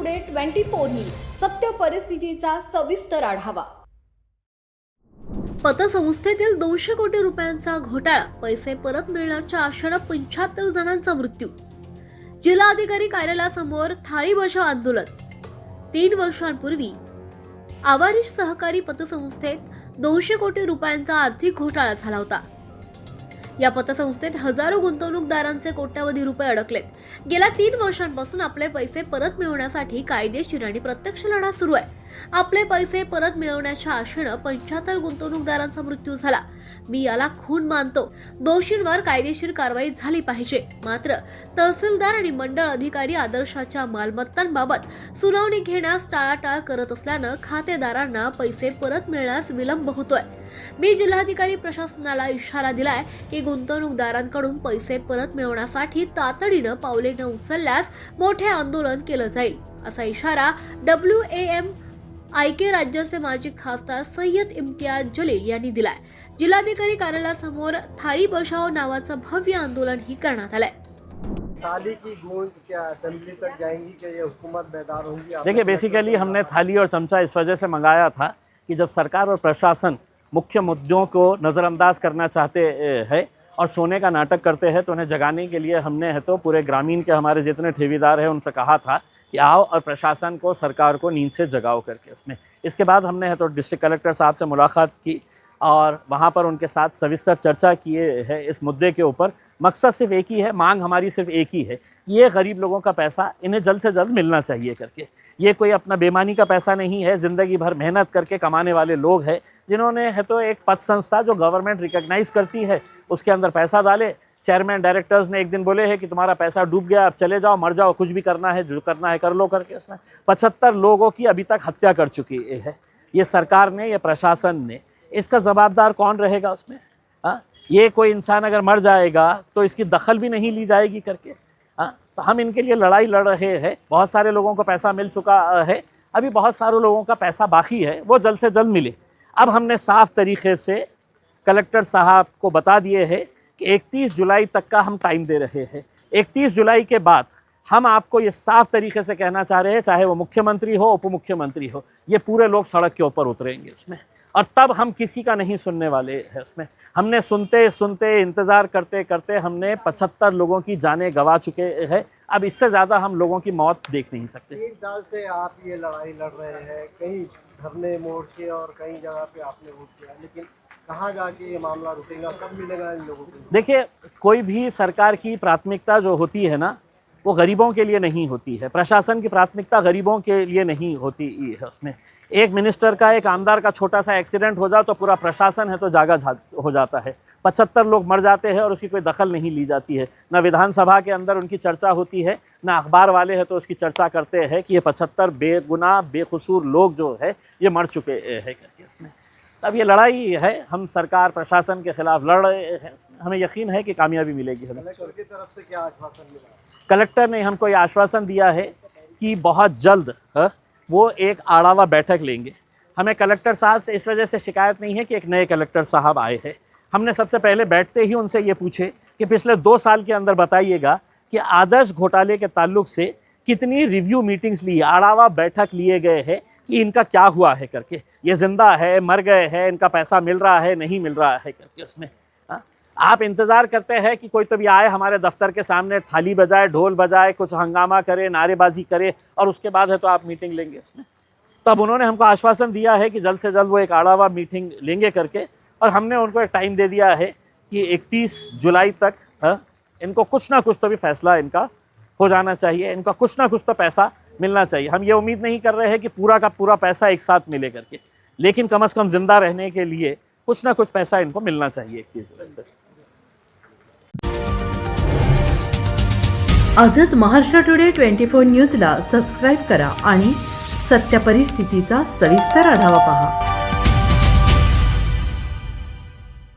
Today 24 news सत्य परिस्थितीचा सविस्तर आढावा। पतसंस्थेतील 200 कोटी रुपयांचा घोटाळा, पैसे परत मिळण्याच्या आशेने 75 जणांचा मृत्यू। जिल्हाधिकारी कार्यालयासमोर थाळी बचाव आंदोलन। 3 वर्षांपूर्वी आवारीश सहकारी पतसंस्थेत 200 कोटी रुपयांचा आर्थिक घोटाळा झाला होता। या पतसंस्थेत हजारो गुंतवणूकदारांचे कोट्यवधी रुपये अडकलेत। गेल्या 3 वर्षांपासून आपले पैसे परत मिळवण्यासाठी कायदेशीर आणि प्रत्यक्ष लढा सुरू आहे। आपले पैसे परत मिळवण्याच्या आशेने 75 गुंतवणूकदारांचा मृत्यू झाला। मी याला खून मानतो। दोषींवर कायदेशीर कारवाई झाली पाहिजे। मात्र तहसीलदार आणि मंडळ अधिकारी आदर्शाच्या मालमत्तांबाबत सुनावणी घेण्यास टाळाटाळ करत असल्याने खातेदारांना पैसे परत मिळण्यास विलंब होतोय। मी जिल्हाधिकारी प्रशासनाला इशारा दिलाय की गुंतवणूकदारांकडून पैसे परत मिळवण्यासाठी तातडीने पावले न उचलल्यास मोठे आंदोलन केलं जाईल, असा इशारा WAMIK राज्याचे माजी खासदार सय्यद इम्तियाज जलील यांनी दिलाय। जिल्हाधिकारी कार्यालयासमोर थाळी बचाव नावाचं भव्य आंदोलन ही करण्यात आलंय। थाली की गूंज क्या असेंबली तक जाएंगी कि ये हुकूमत बेदार होंगी? देखिए, बेसिकली हमने थाली और चमचा इस वजह से मंगाया था कि जब सरकार और प्रशासन मुख्य मुद्दों को नज़रअंदाज करना चाहते हैं और सोने का नाटक करते हैं, तो उन्हें जगाने के लिए हमने है तो पूरे ग्रामीण के हमारे जितने ठेवीदार हैं उनसे कहा था कि आओ और प्रशासन को, सरकार को नींद से जगाओ करके। उसमें इसके बाद हमने है तो डिस्ट्रिक्ट कलेक्टर साहब से मुलाकात की और वहाँ पर उनके साथ सविस्तर चर्चा किए है इस मुद्दे के ऊपर। मकसद सिर्फ एक ही है, मांग हमारी सिर्फ एक ही है, ये गरीब लोगों का पैसा इन्हें जल्द से जल्द मिलना चाहिए करके। ये कोई अपना बेमानी का पैसा नहीं है, ज़िंदगी भर मेहनत करके कमाने वाले लोग हैं जिन्होंने है तो एक पद संस्था जो गवर्नमेंट रिकॉग्नाइज करती है उसके अंदर पैसा डाले। चेयरमैन डायरेक्टर्स ने एक दिन बोले हैं कि तुम्हारा पैसा डूब गया, अब चले जाओ, मर जाओ, कुछ भी करना है जो करना है कर लो करके उसने 75 लोगों की अभी तक हत्या कर चुकी है ये सरकार ने, ये प्रशासन ने। इसका जवाबदार कौन रहेगा उसमें? ये कोई इंसान अगर मर जाएगा तो इसकी दखल भी नहीं ली जाएगी करके। तो हम इनके लिए लड़ाई लड़ रहे हैं। बहुत सारे लोगों को पैसा मिल चुका है, अभी बहुत सारे लोगों का पैसा बाकी है, वो जल्द से जल्द मिले। अब हमने साफ तरीके से कलेक्टर साहब को बता दिए है कि 31 जुलाई तक का हम टाइम दे रहे हैं। 31 जुलाई के बाद हम आपको ये साफ तरीके से कहना चाह रहे हैं, चाहे वो मुख्यमंत्री हो, उप मुख्यमंत्री हो, ये पूरे लोग सड़क के ऊपर उतरेंगे उसमें। और तब हम किसी का नहीं सुनने वाले हैं उसमें। हमने सुनते सुनते इंतज़ार करते करते हमने 75 लोगों की जानें गंवा चुके हैं। अब इससे ज़्यादा हम लोगों की मौत देख नहीं सकते। 3 साल से आप ये लड़ाई लड़ रहे हैं, कहीं धरने मोर्चे और कई जगह पे आपने वोट किया, लेकिन कहाँ जाके ये मामला रुकेगा? कब मिलेगा इन लोगों को? देखिए, कोई भी सरकार की प्राथमिकता जो होती है ना, वो गरीबों के लिए नहीं होती है। प्रशासन की प्राथमिकता गरीबों के लिए नहीं होती है उसमें। एक मिनिस्टर का, एक आमदार का छोटा सा एक्सीडेंट हो जाए तो पूरा प्रशासन है तो जागा हो जाता है। 75 लोग मर जाते हैं और उसकी कोई दखल नहीं ली जाती है। ना विधानसभा के अंदर उनकी चर्चा होती है, ना अखबार वाले हैं तो उसकी चर्चा करते हैं कि ये 75 बेगुनाह बेकसूर लोग जो है ये मर चुके हैं करके इसमें। अब ये लड़ाई है, हम सरकार प्रशासन के खिलाफ लड़ रहे हैं। हमें यकीन है कि कामयाबी मिलेगी हमें। कलेक्टर की तरफ से क्या आश्वासन मिला? कलेक्टर ने हमको ये आश्वासन दिया है कि बहुत जल्द वो एक आढ़ावा बैठक लेंगे। हमें कलेक्टर साहब से इस वजह से शिकायत नहीं है कि एक नए कलेक्टर साहब आए हैं। हमने सबसे पहले बैठते ही उनसे ये पूछे कि पिछले 2 साल के अंदर बताइएगा कि आदर्श घोटाले के ताल्लुक से कितनी रिव्यू मीटिंग्स ली, आढ़ावा बैठक लिए गए हैं कि इनका क्या हुआ है करके। ये जिंदा है, मर गए हैं, इनका पैसा मिल रहा है, नहीं मिल रहा है करके उसमें। आप इंतज़ार करते हैं कि कोई तो भी आए हमारे दफ्तर के सामने, थाली बजाए, ढोल बजाए, कुछ हंगामा करे, नारेबाजी करे और उसके बाद है तो आप मीटिंग लेंगे इसमें। तो अब उन्होंने हमको आश्वासन दिया है कि जल्द से जल्द वो एक आढ़ावा मीटिंग लेंगे करके, और हमने उनको एक टाइम दे दिया है कि 31 जुलाई तक इनको कुछ ना कुछ तो भी फैसला इनका हो जाना चाहिए, इनका कुछ ना कुछ तो पैसा मिलना चाहिए। हम ये उम्मीद नहीं कर रहे हैं कि पूरा का पूरा पैसा एक साथ मिले करके, लेकिन कम से कम जिंदा रहने के लिए कुछ ना कुछ पैसा इनको मिलना चाहिए 31 जुलाई तक। आजच महाराष्ट्र टुडे 24 न्यूजला सबस्क्राईब करा आणि सत्य परिस्थितीचा सविस्तर आढावा पहा।